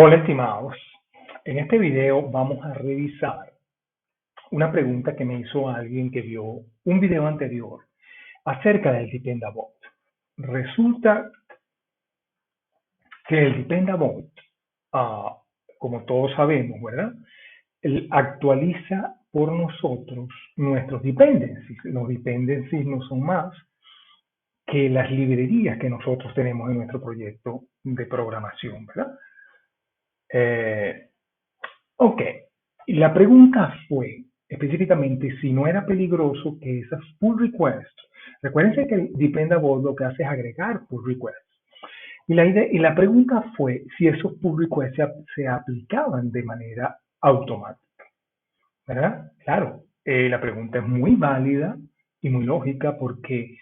Hola estimados, en este video vamos a revisar una pregunta que me hizo alguien que vio un video anterior acerca del Dependabot. Resulta que el Dependabot, como todos sabemos, ¿verdad? Él actualiza por nosotros nuestros dependencies. Los dependencies no son más que las librerías que nosotros tenemos en nuestro proyecto de programación, ¿verdad? Ok, y la pregunta fue específicamente si no era peligroso que esas pull requests, recuérdense que el Dependabot lo que hace es agregar pull requests, y la pregunta fue si esos pull requests se aplicaban de manera automática, ¿verdad? Claro, la pregunta es muy válida y muy lógica porque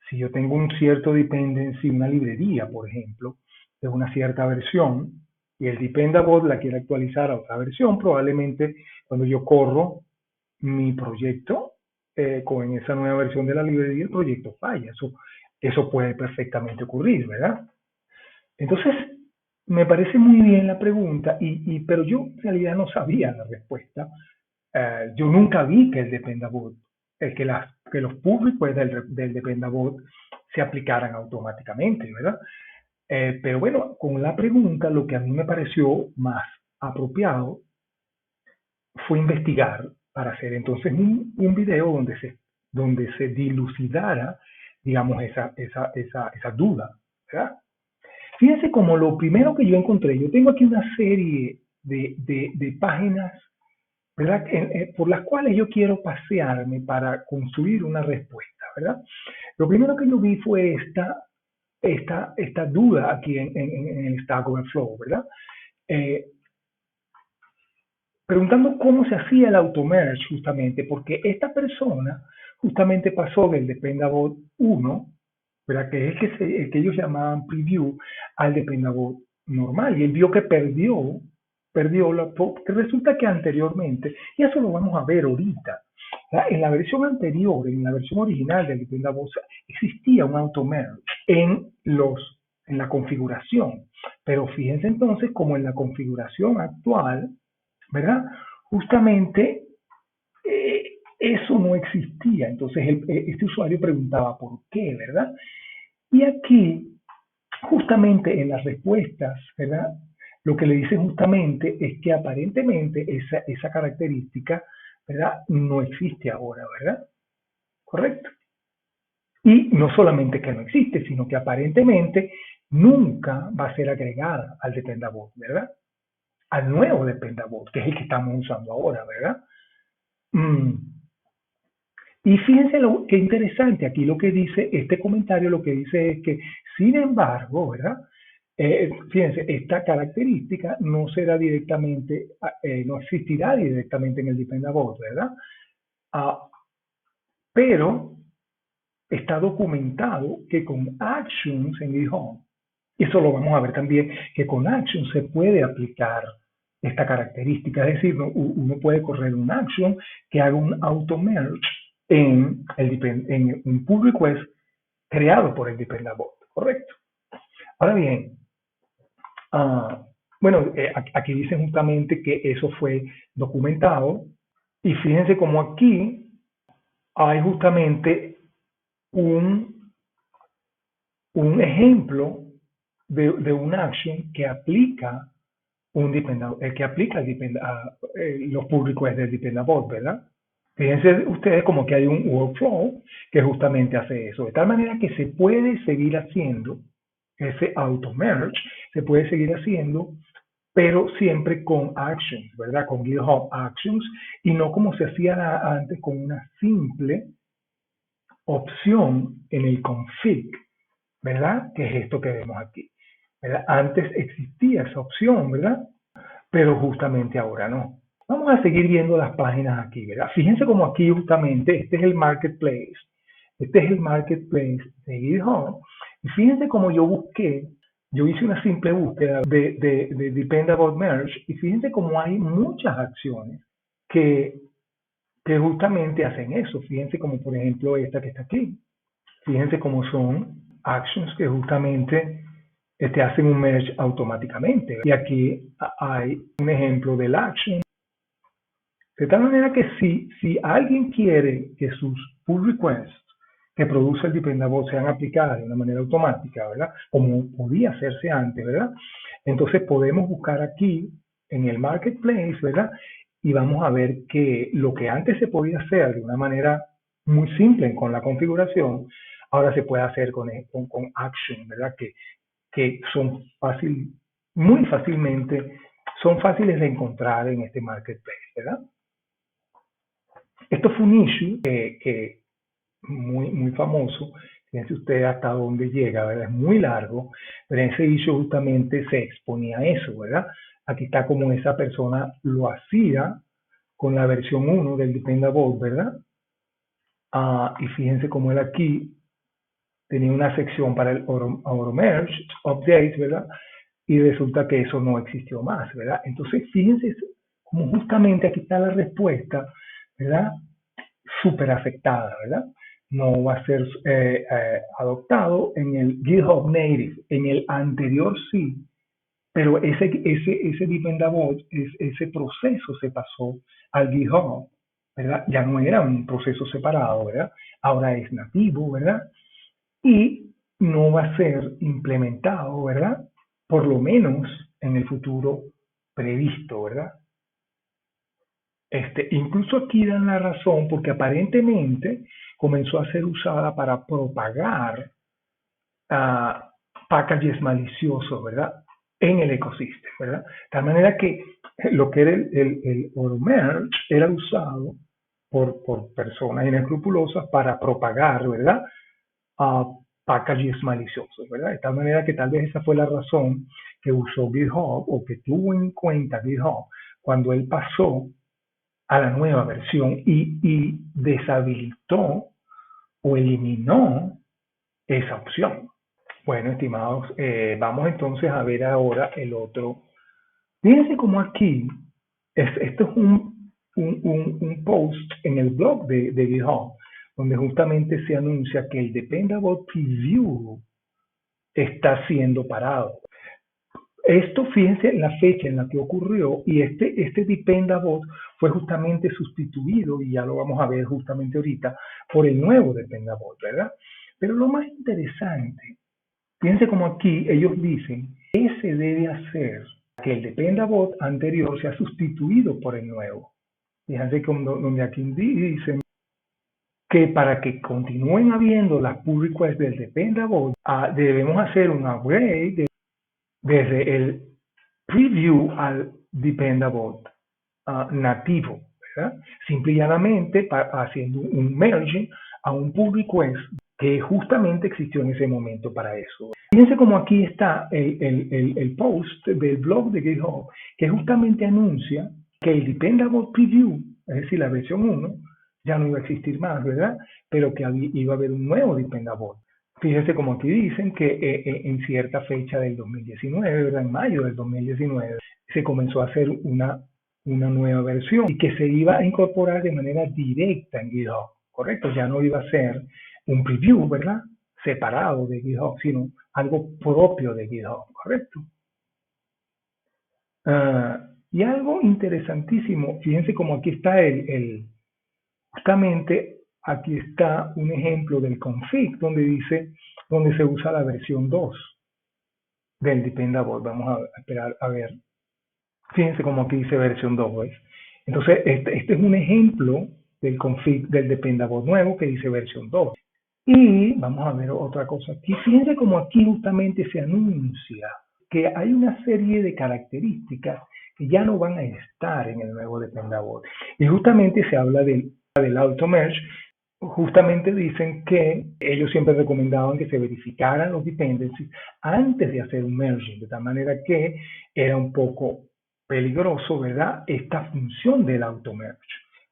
si yo tengo un cierto dependency, una librería, por ejemplo, de una cierta versión, y el Dependabot la quiere actualizar a otra versión, probablemente cuando yo corro mi proyecto con esa nueva versión de la librería, el proyecto falla. Eso puede perfectamente ocurrir, ¿verdad? Entonces, me parece muy bien la pregunta, pero yo en realidad no sabía la respuesta. Yo nunca vi que el Dependabot, que los pull requests del Dependabot se aplicaran automáticamente, ¿verdad? Pero bueno, con la pregunta lo que a mí me pareció más apropiado fue investigar para hacer entonces un video donde se dilucidara, digamos, esa duda, ¿verdad? Fíjense como lo primero que yo encontré, yo tengo aquí una serie de páginas, ¿verdad? Por las cuales yo quiero pasearme para construir una respuesta, ¿verdad? Lo primero que yo vi fue esta duda aquí en el Stack Overflow, ¿verdad? Eh, Preguntando cómo se hacía el automerge justamente, porque esta persona justamente pasó del Dependabot 1, ¿verdad? Que es el que ellos llamaban preview, al Dependabot normal, y él vio que que resulta que anteriormente, y eso lo vamos a ver ahorita, ¿verdad? En la versión anterior, en la versión original del Dependabot, existía un automerge en la configuración, pero fíjense entonces como en la configuración actual, ¿verdad? Justamente eso no existía. Entonces este usuario preguntaba por qué, ¿verdad? Y aquí, justamente en las respuestas, ¿verdad? Lo que le dice justamente es que aparentemente esa característica, ¿verdad? No existe ahora, ¿verdad? Correcto. Y no solamente que no existe, sino que aparentemente nunca va a ser agregada al Dependabot, ¿verdad? Al nuevo Dependabot, que es el que estamos usando ahora, ¿verdad? Mm. Y fíjense qué interesante, aquí lo que dice este comentario, lo que dice es que, sin embargo, ¿verdad? Fíjense, esta característica no será directamente, no existirá directamente en el Dependabot, ¿verdad? Ah, pero está documentado que con Actions en GitHub, eso lo vamos a ver también, que con Actions se puede aplicar esta característica, es decir, uno puede correr un action que haga un auto merge en un pull request creado por el Dependabot, ¿correcto? Ahora bien, bueno, aquí dice justamente que eso fue documentado y fíjense como aquí hay justamente un, un ejemplo de un action que aplica los pull requests del Dependabot, ¿verdad? Fíjense ustedes como que hay un workflow que justamente hace eso, de tal manera que se puede seguir haciendo ese auto merge, se puede seguir haciendo, pero siempre con actions, ¿verdad? Con GitHub Actions y no como se hacía antes con una simple opción en el config, ¿verdad? Que es esto que vemos aquí, ¿verdad? Antes existía esa opción, ¿verdad? Pero justamente ahora no. Vamos a seguir viendo las páginas aquí, ¿verdad? Fíjense como aquí justamente, este es el marketplace, de GitHub, y fíjense como yo hice una simple búsqueda de Dependabot Merge, y fíjense como hay muchas acciones que, que justamente hacen eso. Fíjense como por ejemplo esta que está aquí. Fíjense cómo son actions que justamente hacen un merge automáticamente. Y aquí hay un ejemplo del action. De tal manera que si alguien quiere que sus pull requests que produce el dependabot sean aplicadas de una manera automática, ¿verdad? Como podía hacerse antes, ¿verdad? Entonces podemos buscar aquí en el marketplace, ¿verdad? Y vamos a ver que lo que antes se podía hacer de una manera muy simple con la configuración, ahora se puede hacer con Action, ¿verdad? Que son muy fácilmente, son fáciles de encontrar en este marketplace, ¿verdad? Esto fue un issue que muy famoso. Fíjense usted hasta dónde llega, ¿verdad? Es muy largo, pero en ese issue justamente se exponía a eso, ¿verdad? Aquí está como esa persona lo hacía con la versión 1 del Dependabot, ¿verdad? Y fíjense cómo él aquí tenía una sección para el AutoMerge, Update, ¿verdad? Y resulta que eso no existió más, ¿verdad? Entonces, fíjense cómo justamente aquí está la respuesta, ¿verdad? Súper afectada, ¿verdad? No va a ser adoptado en el GitHub Native. En el anterior sí, pero ese Dependabot, ese proceso se pasó al GitHub, ¿verdad? Ya no era un proceso separado, ¿verdad? Ahora es nativo, ¿verdad? Y no va a ser implementado, ¿verdad? Por lo menos en el futuro previsto, ¿verdad? Incluso aquí dan la razón porque aparentemente comenzó a ser usada para propagar uh, packages maliciosos, ¿verdad? En el ecosistema, ¿verdad? De tal manera que lo que era el AutoMerge era usado por personas inescrupulosas para propagar, ¿verdad? Packages maliciosos, ¿verdad? De tal manera que tal vez esa fue la razón que usó GitHub o que tuvo en cuenta GitHub cuando él pasó a la nueva versión y deshabilitó o eliminó esa opción. Bueno, estimados, vamos entonces a ver ahora el otro. Fíjense cómo aquí, esto es un post en el blog de GitHub, donde justamente se anuncia que el Dependabot Preview está siendo parado. Esto, fíjense la fecha en la que ocurrió, y este Dependabot fue justamente sustituido, y ya lo vamos a ver justamente ahorita, por el nuevo Dependabot, ¿verdad? Pero lo más interesante, fíjense como aquí ellos dicen, ¿qué se debe hacer que el Dependabot anterior sea sustituido por el nuevo? Fíjense donde aquí dicen que para que continúen habiendo las pull requests del Dependabot, debemos hacer un upgrade desde el preview al Dependabot nativo, ¿verdad? Simple y llanamente haciendo un merging a un pull request que justamente existió en ese momento para eso. Fíjense como aquí está el post del blog de GitHub que justamente anuncia que el Dependabot Preview, es decir, la versión 1, ya no iba a existir más, ¿verdad? Pero que iba a haber un nuevo Dependabot. Fíjense como aquí dicen que en cierta fecha del 2019, ¿verdad? En mayo del 2019, se comenzó a hacer una nueva versión y que se iba a incorporar de manera directa en GitHub, ¿correcto? Ya no iba a ser un preview, ¿verdad? Separado de GitHub, sino algo propio de GitHub, ¿correcto? Y algo interesantísimo, fíjense como aquí está justamente aquí está un ejemplo del config donde dice, donde se usa la versión 2 del Dependabot. Vamos a esperar a ver. Fíjense como aquí dice versión 2, ¿ves? Entonces, este es un ejemplo del config del Dependabot nuevo que dice versión 2. Y vamos a ver otra cosa aquí. Fíjense como aquí justamente se anuncia que hay una serie de características que ya no van a estar en el nuevo Dependabot. Y justamente se habla del AutoMerge. Justamente dicen que ellos siempre recomendaban que se verificaran los dependencies antes de hacer un merging, de tal manera que era un poco peligroso, ¿verdad? Esta función del AutoMerge,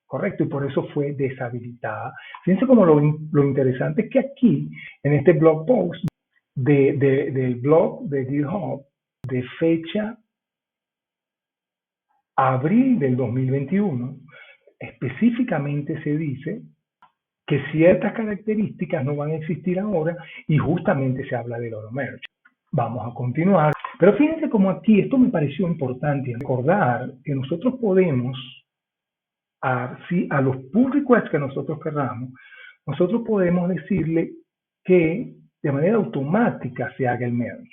¿correcto? Y por eso fue deshabilitada. Fíjense como lo interesante es que aquí, en este blog post del blog de GitHub, de fecha abril del 2021, específicamente se dice que ciertas características no van a existir ahora y justamente se habla del AutoMerge. Vamos a continuar. Pero fíjense como aquí, esto me pareció importante recordar que nosotros podemos, a los pull requests que nosotros queramos, nosotros podemos decirle que de manera automática se haga el merge.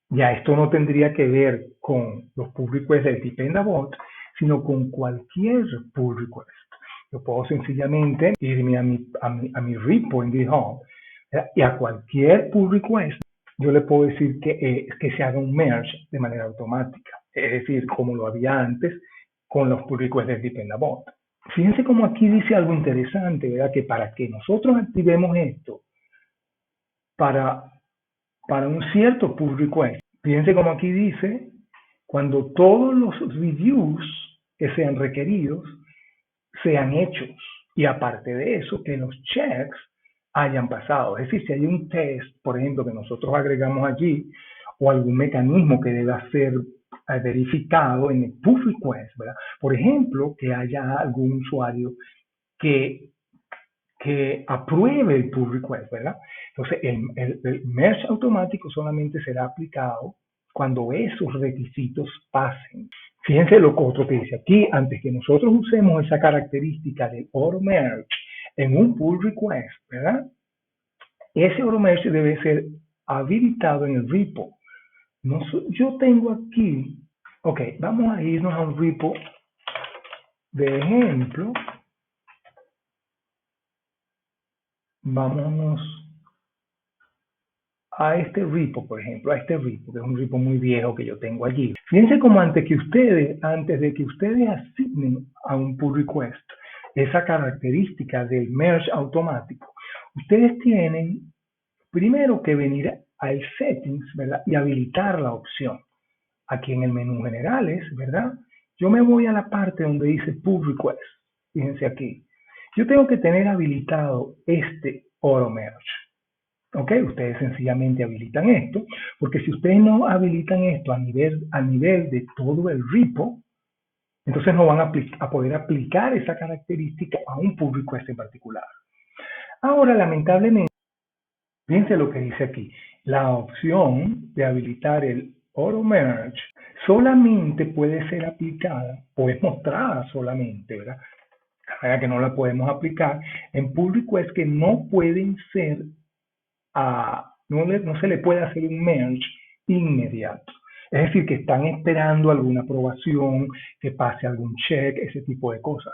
Ya esto no tendría que ver con los pull requests del Dependabot, sino con cualquier pull request. Yo puedo sencillamente irme a mi repo en GitHub y a cualquier pull request yo le puedo decir que se haga un merge de manera automática. Es decir, como lo había antes con los pull requests del Dependabot. Fíjense cómo aquí dice algo interesante, ¿verdad? Que para que nosotros activemos esto para un cierto pull request, fíjense cómo aquí dice, cuando todos los reviews que sean requeridos sean hechos. Y aparte de eso, que los checks hayan pasado. Es decir, si hay un test, por ejemplo, que nosotros agregamos allí, o algún mecanismo que deba ser verificado en el pull request, ¿verdad? Por ejemplo, que haya algún usuario que apruebe el pull request, ¿verdad? Entonces, el merge automático solamente será aplicado cuando esos requisitos pasen. Fíjense lo otro que dice aquí, antes que nosotros usemos esa característica del auto merge en un pull request, ¿verdad? Ese auto merge debe ser habilitado en el repo. Yo tengo aquí, ok, vamos a irnos a un repo de ejemplo. Vámonos a este repo, por ejemplo, a este repo, que es un repo muy viejo que yo tengo allí. Fíjense como antes de que ustedes asignen a un pull request esa característica del merge automático, ustedes tienen primero que venir al settings, ¿verdad? Y habilitar la opción. Aquí en el menú generales, ¿verdad? Yo me voy a la parte donde dice pull request. Fíjense aquí. Yo tengo que tener habilitado este auto merge. ¿Ok? Ustedes sencillamente habilitan esto, porque si ustedes no habilitan esto a nivel de todo el repo, entonces no van a poder aplicar esa característica a un pull request en particular. Ahora, lamentablemente, fíjense lo que dice aquí. La opción de habilitar el auto merge solamente puede ser aplicada o es mostrada solamente, ¿verdad? La verdad que no la podemos aplicar en pull requests que no pueden ser no se le puede hacer un merge inmediato. Es decir, que están esperando alguna aprobación, que pase algún check, ese tipo de cosas.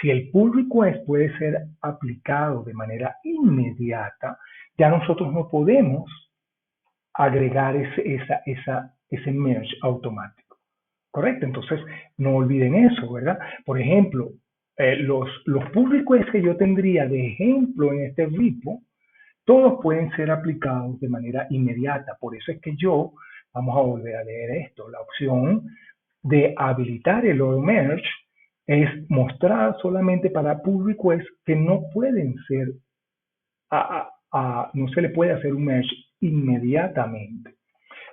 Si el pull request puede ser aplicado de manera inmediata, ya nosotros no podemos agregar ese merge automático. ¿Correcto? Entonces, no olviden eso, ¿verdad? Por ejemplo, los pull requests que yo tendría de ejemplo en este repo, todos pueden ser aplicados de manera inmediata. Por eso es que vamos a volver a leer esto, la opción de habilitar el auto merge es mostrar solamente para pull requests que no pueden ser, no se le puede hacer un merge inmediatamente.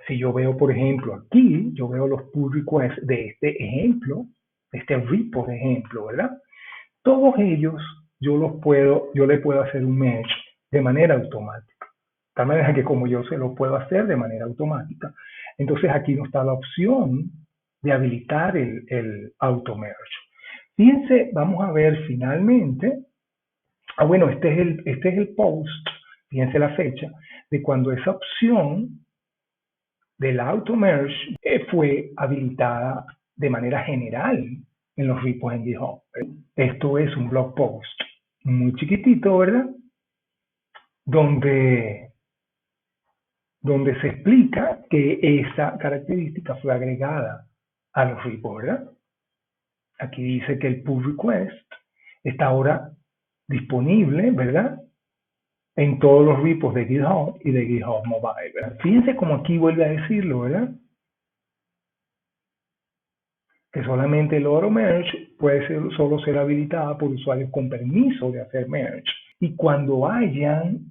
Si yo veo, por ejemplo, aquí, yo veo los pull requests de este ejemplo, este repo de ejemplo, ¿verdad? Todos ellos yo le puedo hacer un merge de manera automática. De tal manera que como yo se lo puedo hacer de manera automática, entonces aquí no está la opción de habilitar el auto merge. Fíjense, vamos a ver finalmente, bueno, este es el post, fíjense la fecha, de cuando esa opción del auto merge fue habilitada de manera general en los repos en GitHub. Esto es un blog post muy chiquitito, ¿verdad? Donde se explica que esa característica fue agregada a los repos, ¿verdad? Aquí dice que el pull request está ahora disponible, ¿verdad? En todos los repos de GitHub y de GitHub Mobile, ¿verdad? Fíjense como aquí vuelve a decirlo, ¿verdad? Que solamente el auto merge puede solo ser habilitada por usuarios con permiso de hacer merge. Y cuando hayan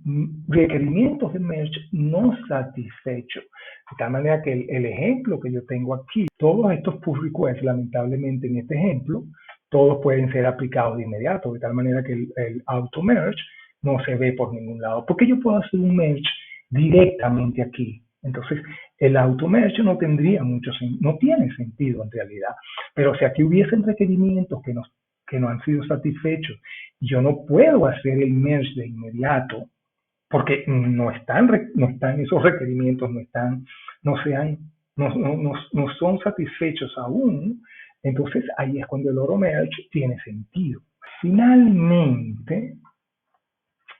requerimientos de merge no satisfechos. De tal manera que el ejemplo que yo tengo aquí, todos estos pull requests, lamentablemente en este ejemplo, todos pueden ser aplicados de inmediato, de tal manera que el auto merge no se ve por ningún lado. Porque yo puedo hacer un merge directamente aquí Entonces, el auto-merge no tendría no tiene sentido en realidad. Pero si aquí hubiesen requerimientos que no han sido satisfechos, yo no puedo hacer el merge de inmediato porque no están esos requerimientos, no, sean, no son satisfechos aún. Entonces, ahí es cuando el auto-merge tiene sentido. Finalmente,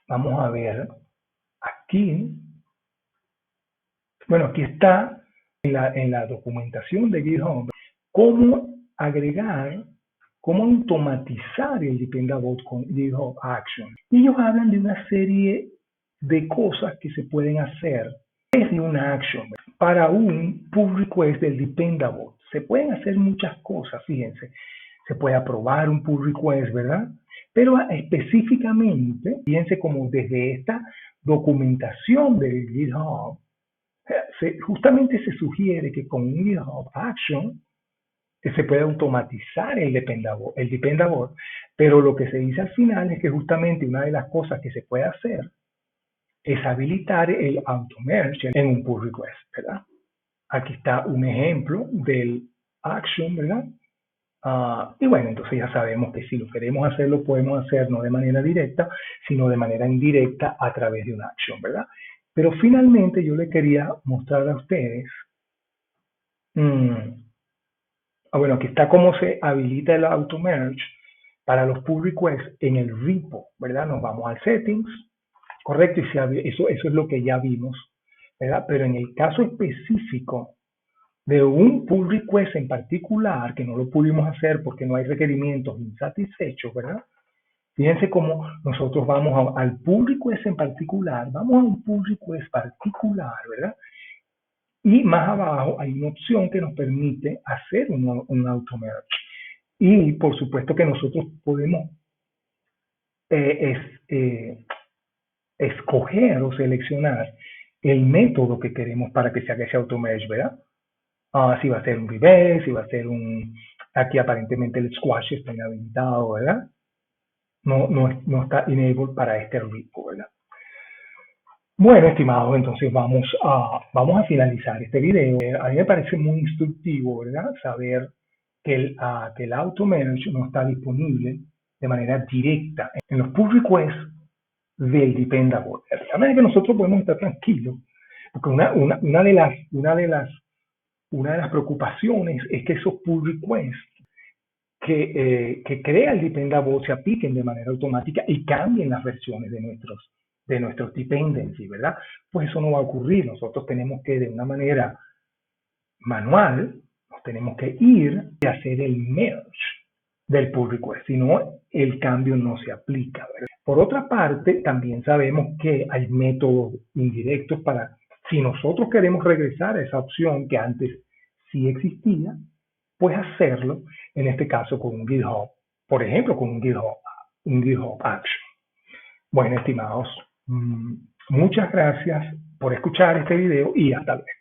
vamos a ver aquí. Bueno, aquí está en la documentación de GitHub cómo agregar, cómo automatizar el Dependabot con GitHub Action. Y ellos hablan de una serie de cosas que se pueden hacer desde una action para un pull request del Dependabot. Se pueden hacer muchas cosas, fíjense. Se puede aprobar un pull request, ¿verdad? Pero específicamente, fíjense como desde esta documentación del GitHub, justamente se sugiere que con un GitHub Action que se puede automatizar el Dependabot, pero lo que se dice al final es que justamente una de las cosas que se puede hacer es habilitar el auto-merge en un pull request, ¿verdad? Aquí está un ejemplo del action, ¿verdad? Y bueno, entonces ya sabemos que si lo queremos hacer, lo podemos hacer no de manera directa, sino de manera indirecta a través de una action, ¿verdad? Pero finalmente yo le quería mostrar a ustedes, bueno, aquí está cómo se habilita el auto-merge para los pull requests en el repo, ¿verdad? Nos vamos al settings, correcto, y eso es lo que ya vimos, ¿verdad? Pero en el caso específico de un pull request en particular, que no lo pudimos hacer porque no hay requerimientos insatisfechos, ¿verdad? Fíjense cómo nosotros vamos al pull request en particular, vamos a un pull request particular, ¿verdad? Y más abajo hay una opción que nos permite hacer un auto-merge. Y por supuesto que nosotros podemos escoger o seleccionar el método que queremos para que se haga ese auto-merge, ¿verdad? Si va a ser un reverse, si va a ser aquí aparentemente el squash está inhabilitado, ¿verdad? No está enabled para este repo, ¿verdad? Bueno, estimados, entonces vamos a finalizar este video. A mí me parece muy instructivo, ¿verdad? Saber que el auto-merge no está disponible de manera directa en los pull requests del Dependabot. De manera que nosotros podemos estar tranquilos, porque una de las preocupaciones es que esos pull requests que crea el Dependabot se apliquen de manera automática y cambien las versiones de nuestros dependencies, ¿verdad? Pues eso no va a ocurrir. Nosotros tenemos que, de una manera manual, nos tenemos que ir y hacer el merge del pull request, si no, el cambio no se aplica, ¿verdad? Por otra parte, también sabemos que hay métodos indirectos para, si nosotros queremos regresar a esa opción que antes sí existía, pues hacerlo, en este caso con un GitHub, por ejemplo, con un GitHub Action. Bueno, estimados, muchas gracias por escuchar este video y hasta luego.